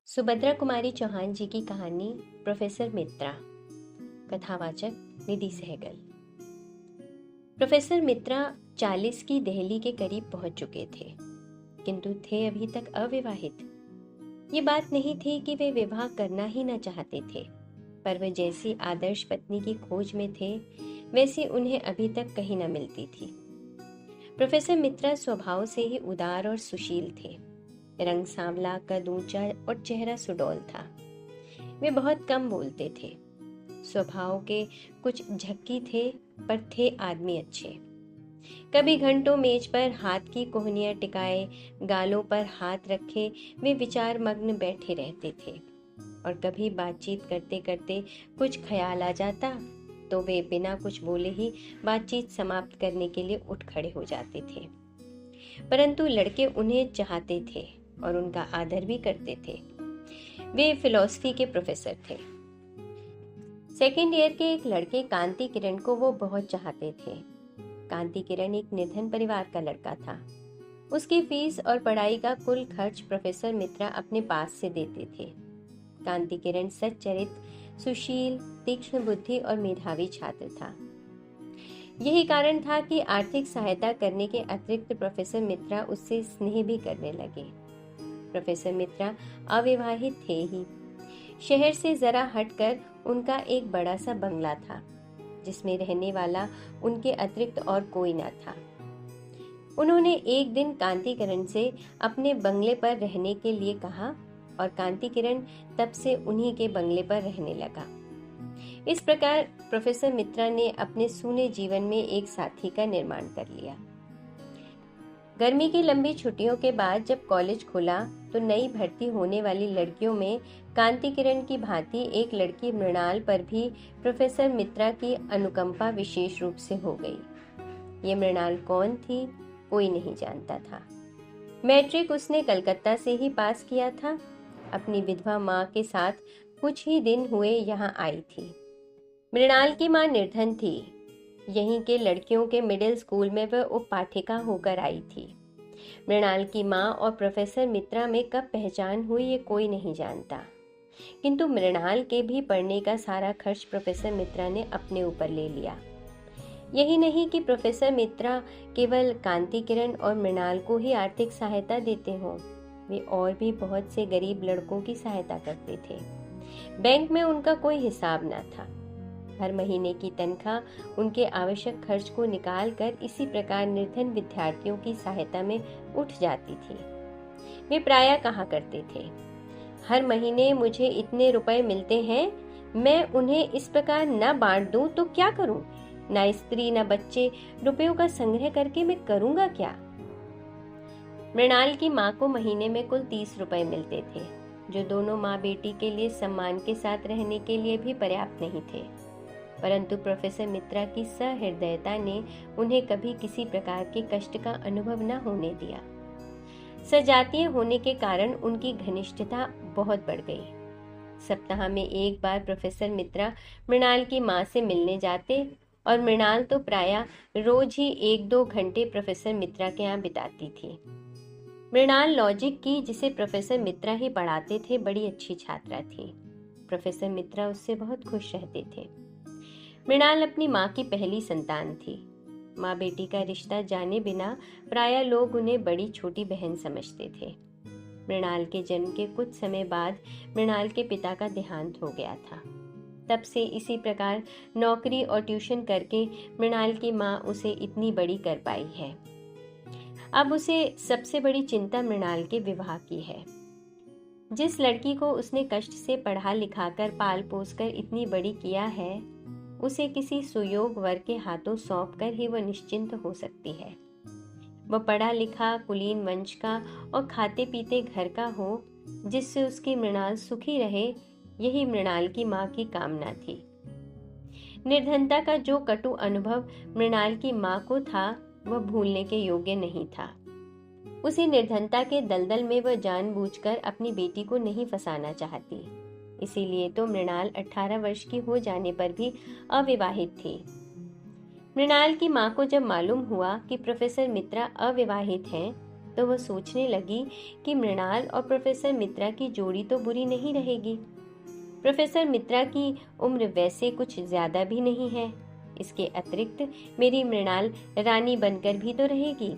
सुभद्रा कुमारी चौहान जी की कहानी प्रोफेसर मित्रा। कथावाचक निधि सहगल। प्रोफेसर मित्रा 40 की दहली के करीब पहुंच चुके थे, किंतु थे अभी तक अविवाहित। ये बात नहीं थी कि वे विवाह करना ही न चाहते थे, पर वे जैसी आदर्श पत्नी की खोज में थे वैसी उन्हें अभी तक कहीं न मिलती थी। प्रोफेसर मित्रा स्वभाव से ही उदार और सुशील थे। रंग सांवला, कद ऊंचा और चेहरा सुडौल था। वे बहुत कम बोलते थे। स्वभाव के कुछ झक्की थे, पर थे आदमी अच्छे। कभी घंटों मेज पर हाथ की कोहनियां टिकाए, गालों पर हाथ रखे वे विचार मग्न बैठे रहते थे। और कभी बातचीत करते करते कुछ ख्याल आ जाता तो वे बिना कुछ बोले ही बातचीत समाप्त करने के लिए उठ खड़े हो जाते थे। परंतु लड़के उन्हें चाहते थे और उनका आदर भी करते थे। वे फिलॉसफी के प्रोफेसर थे। सेकेंड ईयर के एक लड़के कांति किरण को वो बहुत चाहते थे। कांति किरण एक निर्धन परिवार का लड़का था। उसकी फीस और पढ़ाई का कुल खर्च प्रोफेसर मित्रा अपने पास से देते थे। कांति किरण सच्चरित, सुशील, तीक्ष्ण बुद्धि और मेधावी छात्र था। यही कारण था कि आर्थिक सहायता करने के अतिरिक्त प्रोफेसर मित्रा उससे स्नेह भी करने लगे। प्रोफेसर मित्रा अविवाहित थे ही। शहर से जरा हटकर उनका एक बड़ा सा बंगला था, जिसमें रहने वाला उनके अतिरिक्त और कोई न था। उन्होंने एक दिन कांति किरण से अपने बंगले पर रहने के लिए कहा और कांति किरण तब से उन्हीं के बंगले पर रहने लगा। इस प्रकार प्रोफेसर मित्रा ने अपने सूने जीवन में एक साथी का निर्माण कर लिया। गर्मी की लंबी छुट्टियों के बाद जब कॉलेज खुला तो नई भर्ती होने वाली लड़कियों में कांति किरण की भांति एक लड़की मृणाल पर भी प्रोफेसर मित्रा की अनुकंपा विशेष रूप से हो गई। ये मृणाल कौन थी, कोई नहीं जानता था। मैट्रिक उसने कलकत्ता से ही पास किया था। अपनी विधवा माँ के साथ कुछ ही दिन हुए यहाँ आई थी। मृणाल की माँ निर्धन थी। यहीं के लड़कियों के मिडिल स्कूल में वह उपपाठिका होकर आई थी। मृणाल की माँ और प्रोफेसर मित्रा में कब पहचान हुई ये कोई नहीं जानता, किंतु मृणाल के भी पढ़ने का सारा खर्च प्रोफेसर मित्रा ने अपने ऊपर ले लिया। यही नहीं कि प्रोफेसर मित्रा केवल कांति किरण और मृणाल को ही आर्थिक सहायता देते हों, वे और भी बहुत से गरीब लड़कों की सहायता करते थे। बैंक में उनका कोई हिसाब न था। हर महीने की तनख्वाह उनके आवश्यक खर्च को निकाल कर इसी प्रकार निर्धन विद्यार्थियों की सहायता में उठ जाती थी। वे प्रायः कहा करते थे, हर महीने मुझे इतने रुपए मिलते हैं, मैं उन्हें इस प्रकार न बांट दूं तो क्या करूं? न स्त्री न बच्चे, रुपयों का संग्रह करके मैं करूंगा क्या? मृणाल की माँ को महीने में कुल 30 रुपए मिलते थे, जो दोनों माँ बेटी के लिए सम्मान के साथ रहने के लिए भी पर्याप्त नहीं थे। परंतु प्रोफेसर मित्रा की सहृदयता ने उन्हें कभी किसी प्रकार के कष्ट का अनुभव न होने दिया। सजातीय होने के कारण उनकी घनिष्ठता बहुत बढ़ गई। सप्ताह में एक बार प्रोफेसर मित्रा मृणाल की माँ से मिलने जाते और मृणाल तो प्रायः रोज ही 1-2 घंटे प्रोफेसर मित्रा के यहाँ बिताती थी। मृणाल लॉजिक की, जिसे प्रोफेसर मित्रा ही पढ़ाते थे, बड़ी अच्छी छात्रा थी। प्रोफेसर मित्रा उससे बहुत खुश रहते थे। मृणाल अपनी माँ की पहली संतान थी। माँ बेटी का रिश्ता जाने बिना प्रायः लोग उन्हें बड़ी छोटी बहन समझते थे। मृणाल के जन्म के कुछ समय बाद मृणाल के पिता का देहांत हो गया था। तब से इसी प्रकार नौकरी और ट्यूशन करके मृणाल की माँ उसे इतनी बड़ी कर पाई है। अब उसे सबसे बड़ी चिंता मृणाल के विवाह की है। जिस लड़की को उसने कष्ट से पढ़ा लिखा कर पाल पोस कर इतनी बड़ी किया है, उसे किसी सुयोग वर के हाथों सौंप कर ही वह निश्चिंत हो सकती है। वह पढ़ा लिखा, कुलीन वंश का और खाते पीते घर का हो, जिससे उसकी मृणाल सुखी रहे, यही मृणाल की माँ की कामना थी। निर्धनता का जो कटु अनुभव मृणाल की माँ को था, वह भूलने के योग्य नहीं था। उसी निर्धनता के दलदल में वह जानबूझकर अपनी बेटी को नहीं फंसाना चाहती। इसीलिए तो मृणाल 18 वर्ष की हो जाने पर भी अविवाहित थी। मृणाल की माँ को जब मालूम हुआ कि प्रोफेसर मित्रा अविवाहित हैं, तो वह सोचने लगी कि मृणाल और प्रोफेसर मित्रा की जोड़ी तो बुरी नहीं रहेगी। प्रोफेसर मित्रा की उम्र वैसे कुछ ज्यादा भी नहीं है। इसके अतिरिक्त मेरी मृणाल रानी बनकर भी तो रहेगी।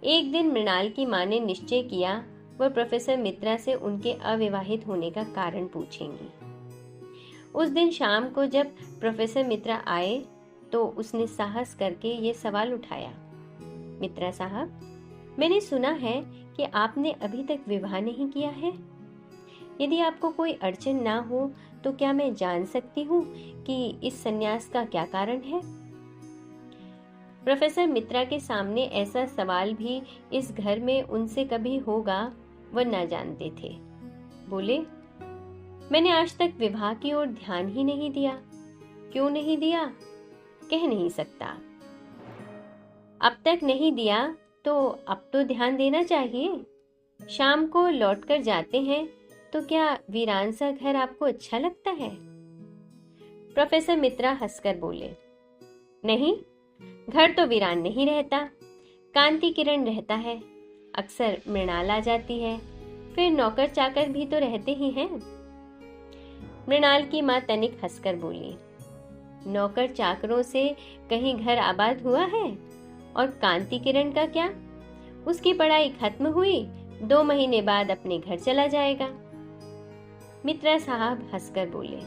एक दिन मृणाल की मां ने निश्चय किया वह प्रोफेसर मित्रा से उनके अविवाहित होने का कारण पूछेंगी। उस दिन शाम को जब प्रोफेसर मित्रा आए तो उसने साहस करके ये सवाल उठाया, मित्रा साहब, मैंने सुना है कि आपने अभी तक विवाह नहीं किया है। यदि आपको कोई अड़चन ना हो तो क्या मैं जान सकती हूँ कि इस संन्यास का क्या कारण है? प्रोफेसर मित्रा के सामने ऐसा सवाल भी इस घर में उनसे कभी होगा वह ना जानते थे। बोले, मैंने आज तक विवाह की ओर ध्यान ही नहीं दिया। क्यों नहीं दिया कह नहीं सकता। अब तक नहीं दिया तो अब तो ध्यान देना चाहिए। शाम को लौटकर जाते हैं तो क्या वीरान सा घर आपको अच्छा लगता है? प्रोफेसर मित्रा हंसकर बोले, नहीं, घर तो वीरान नहीं रहता, कांति किरण रहता है। अक्सर मृणाल आ जाती है, फिर नौकर चाकर भी तो रहते ही हैं। मृणाल की मां तनिक हंसकर बोली, नौकर चाकरों से कहीं घर आबाद हुआ है? और कांति किरण का क्या? उसकी पढ़ाई खत्म हुई, 2 महीने बाद अपने घर चला जाएगा। मित्रा साहब हंसकर बोले,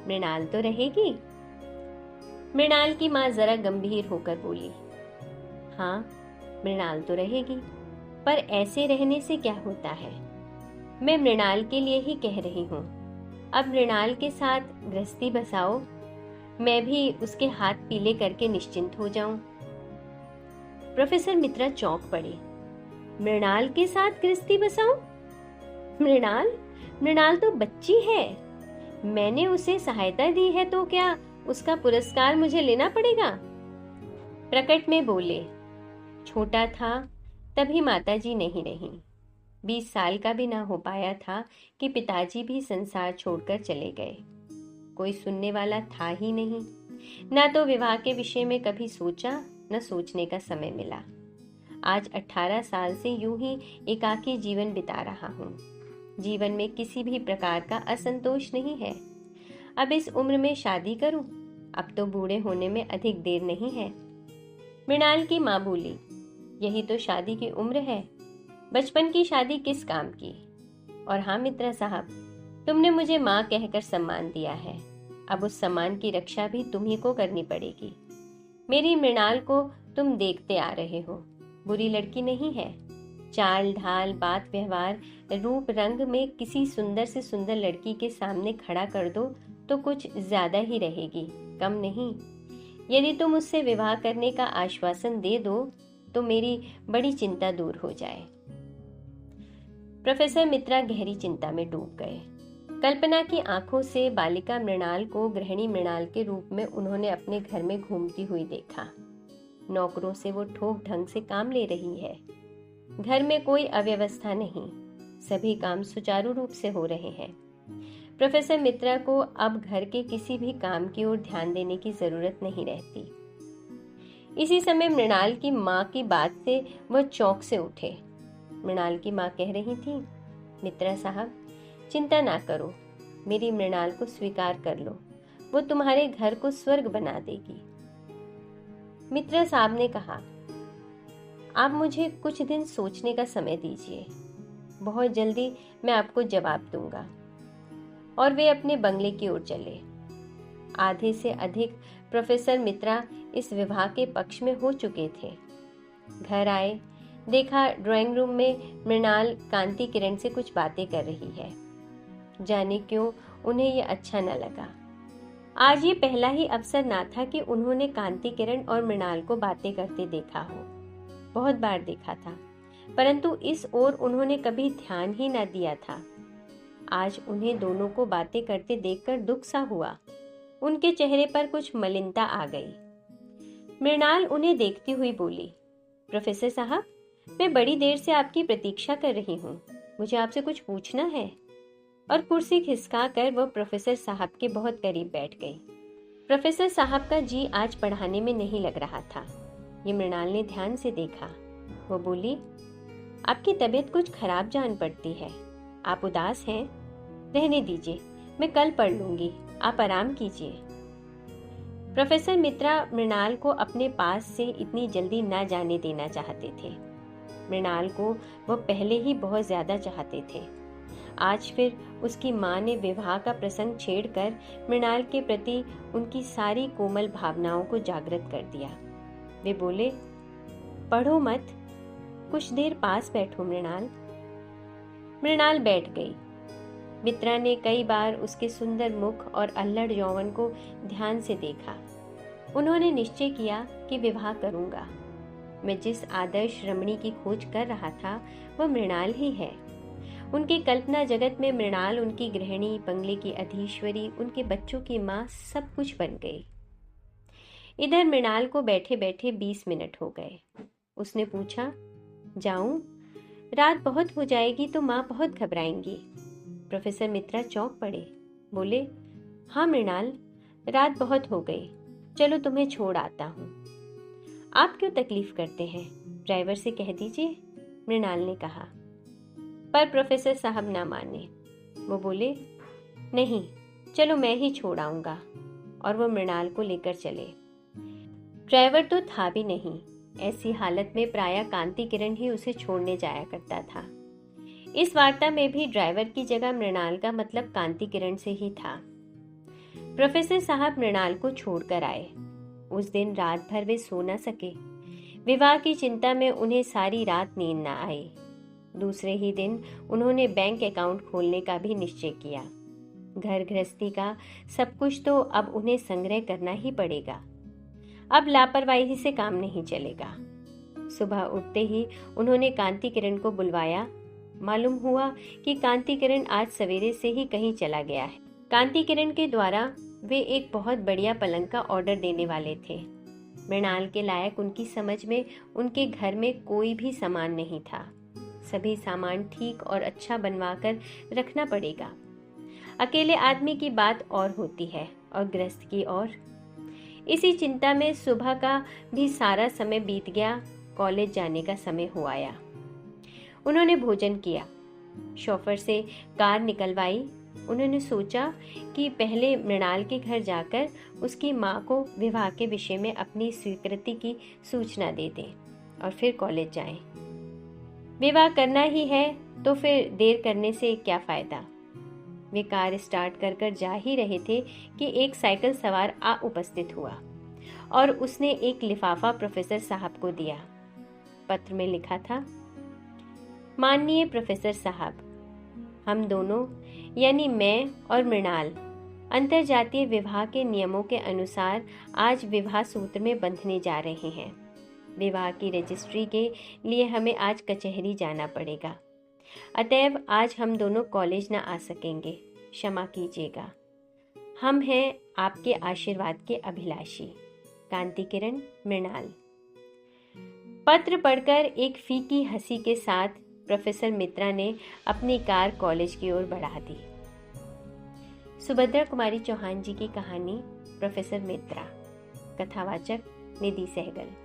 मृणाल तो रहेगी। मृणाल की मां जरा गंभीर होकर बोली, हाँ, मृणाल तो रहेगी, पर ऐसे रहने से क्या होता है? मैं मृणाल के लिए ही कह रही हूँ। अब मृणाल के साथ गृहस्थी बसाओ, मैं भी उसके हाथ पीले करके निश्चिंत हो जाऊं। प्रोफेसर मित्रा चौंक पड़े, मृणाल के साथ गृहस्थी बसाऊं? मृणाल तो बच्ची है। मैंने उसे सहायता दी है तो क्या उसका पुरस्कार मुझे लेना पड़ेगा? प्रकट में बोले, छोटा था तभी माताजी नहीं रही। 20 साल का भी ना हो पाया था कि पिताजी भी संसार छोड़कर चले गए। कोई सुनने वाला था ही नहीं। ना तो विवाह के विषय में कभी सोचा, न सोचने का समय मिला। आज 18 साल से यूं ही एकाकी जीवन बिता रहा हूँ। जीवन में किसी भी प्रकार का असंतोष नहीं है। अब इस उम्र में शादी करूं? अब तो बूढ़े होने में अधिक देर नहीं है। मृणाल की मां बोली, यही तो शादी की उम्र है। बचपन की शादी किस काम की? और हाँ मित्रा साहब, तुमने मुझे मां कहकर सम्मान दिया है। अब उस सम्मान की रक्षा भी तुम्ही को करनी पड़ेगी। मेरी मृणाल को तुम देखते आ रहे हो, बुरी लड़की नहीं है। चाल ढाल, बात व्यवहार, रूप रंग में किसी सुंदर से सुंदर लड़की के सामने खड़ा कर दो तो कुछ ज्यादा ही रहेगी, कम नहीं। यदि तुम उससे विवाह करने का आश्वासन दे दो तो मेरी बड़ी चिंता दूर हो जाए। प्रोफेसर मित्रा गहरी चिंता में डूब गए। कल्पना की आंखों से बालिका मृणाल को गृहिणी मृणाल के रूप में उन्होंने अपने घर में घूमती हुई देखा। नौकरों से वो ठोक ढंग से काम ले रही है। घर में कोई अव्यवस्था नहीं, सभी काम सुचारू रूप से हो रहे हैं। प्रोफेसर मित्रा को अब घर के किसी भी काम की ओर ध्यान देने की जरूरत नहीं रहती। इसी समय मृणाल की मां की बात से वह चौंक से उठे। मृणाल की मां कह रही थी, मित्रा साहब, चिंता ना करो, मेरी मृणाल को स्वीकार कर लो, वो तुम्हारे घर को स्वर्ग बना देगी। मित्रा साहब ने कहा, आप मुझे कुछ दिन सोचने का समय दीजिए, बहुत जल्दी मैं आपको जवाब दूंगा। और वे अपने बंगले की ओर चले। आधे से अधिक प्रोफेसर मित्रा इस विवाह के पक्ष में हो चुके थे। घर आए, देखा ड्राइंग रूम में मृणाल कांति किरण से कुछ बातें कर रही है। जाने क्यों उन्हें ये अच्छा न लगा। आज ये पहला ही अवसर ना था कि उन्होंने कांति किरण और मृणाल को बातें करते देखा हो। बहुत बार देखा था, परंतु इस ओर उन्होंने कभी ध्यान ही न दिया था। आज उन्हें दोनों को बातें करते देखकर दुख सा हुआ। उनके चेहरे पर कुछ मलिनता आ गई। मृणाल उन्हें देखती हुई बोली, प्रोफेसर साहब, मैं बड़ी देर से आपकी प्रतीक्षा कर रही हूँ, मुझे आपसे कुछ पूछना है। और कुर्सी खिसका कर वह प्रोफेसर साहब के बहुत करीब बैठ गई। प्रोफेसर साहब का जी आज पढ़ाने में नहीं लग रहा था। ये मृणाल ने ध्यान से देखा। वो बोली, आपकी तबीयत कुछ खराब जान पड़ती है। आप उदास हैं? रहने दीजिए, मैं कल पढ़ लूंगी, आप आराम कीजिए। प्रोफेसर मित्रा मृणाल को अपने पास से इतनी जल्दी न जाने देना चाहते थे। मृणाल को वह पहले ही बहुत ज्यादा चाहते थे। आज फिर उसकी माँ ने विवाह का प्रसंग छेड़कर मृणाल के प्रति उनकी सारी कोमल भावनाओं को जागृत कर दिया। वे बोले, पढ़ो मत, कुछ देर पास बैठो मृणाल। मृणाल बैठ गई। मित्रा ने कई बार उसके सुंदर मुख और अल्लड़ यौवन को ध्यान से देखा। उन्होंने निश्चय किया कि विवाह करूंगा। मैं जिस आदर्श रमणी की खोज कर रहा था वह मृणाल ही है। उनकी कल्पना जगत में मृणाल उनकी गृहिणी, बंगले की अधीश्वरी, उनके बच्चों की माँ सब कुछ बन गई। इधर मृणाल को बैठे बैठे 20 मिनट हो गए। उसने पूछा, जाऊं? रात बहुत हो जाएगी तो माँ बहुत घबराएंगी। प्रोफेसर मित्रा चौंक पड़े। बोले, हाँ मृणाल, रात बहुत हो गई, चलो तुम्हें छोड़ आता हूँ। आप क्यों तकलीफ करते हैं, ड्राइवर से कह दीजिए, मृणाल ने कहा। पर प्रोफेसर साहब ना माने। वो बोले, नहीं, चलो मैं ही छोड़ आऊंगा। और वो मृणाल को लेकर चले। ड्राइवर तो था भी नहीं। ऐसी हालत में प्रायः कांति किरण ही उसे छोड़ने जाया करता था। इस वार्ता में भी ड्राइवर की जगह मृणाल का मतलब कांति किरण से ही था। प्रोफेसर साहब मृणाल को छोड़कर आए। उस दिन रात भर वे सो न सके। विवाह की चिंता में उन्हें सारी रात नींद न आई। दूसरे ही दिन उन्होंने बैंक अकाउंट खोलने का भी निश्चय किया। घर गृहस्थी का सब कुछ तो अब उन्हें संग्रह करना ही पड़ेगा। अब लापरवाही से काम नहीं चलेगा। सुबह उठते ही उन्होंने कांति किरण को बुलवाया। मालूम हुआ कि कांति किरण आज सवेरे से ही कहीं चला गया है। कांति किरण के द्वारा वे एक बहुत बढ़िया पलंग का ऑर्डर देने वाले थे। मृणाल के लायक उनकी समझ में उनके घर में कोई भी सामान नहीं था। सभी सामान ठीक और अच्छा बनवाकर रखना पड़ेगा। अकेले आदमी की बात और होती है और गृहस्थ की और। इसी चिंता में सुबह का भी सारा समय बीत गया। कॉलेज जाने का समय हो आया। उन्होंने भोजन किया, शोफर से कार निकलवाई। उन्होंने सोचा कि पहले मृणाल के घर जाकर उसकी माँ को विवाह के विषय में अपनी स्वीकृति की सूचना दे दें और फिर कॉलेज जाएं। विवाह करना ही है तो फिर देर करने से क्या फायदा। वे कार स्टार्ट कर कर जा ही रहे थे कि एक साइकिल सवार आ उपस्थित हुआ और उसने एक लिफाफा प्रोफेसर साहब को दिया। पत्र में लिखा था, माननीय प्रोफेसर साहब, हम दोनों यानी मैं और मृणाल अंतरजातीय विवाह के नियमों के अनुसार आज विवाह सूत्र में बंधने जा रहे हैं। विवाह की रजिस्ट्री के लिए हमें आज कचहरी जाना पड़ेगा। अतएव आज हम दोनों कॉलेज न आ सकेंगे, क्षमा कीजिएगा। हम हैं आपके आशीर्वाद के अभिलाषी। कांति किरण, मृणाल। पत्र पढ़कर एक फीकी हंसी के साथ प्रोफेसर मित्रा ने अपनी कार कॉलेज की ओर बढ़ा दी। सुभद्रा कुमारी चौहान जी की कहानी प्रोफेसर मित्रा। कथावाचक निधि सहगल।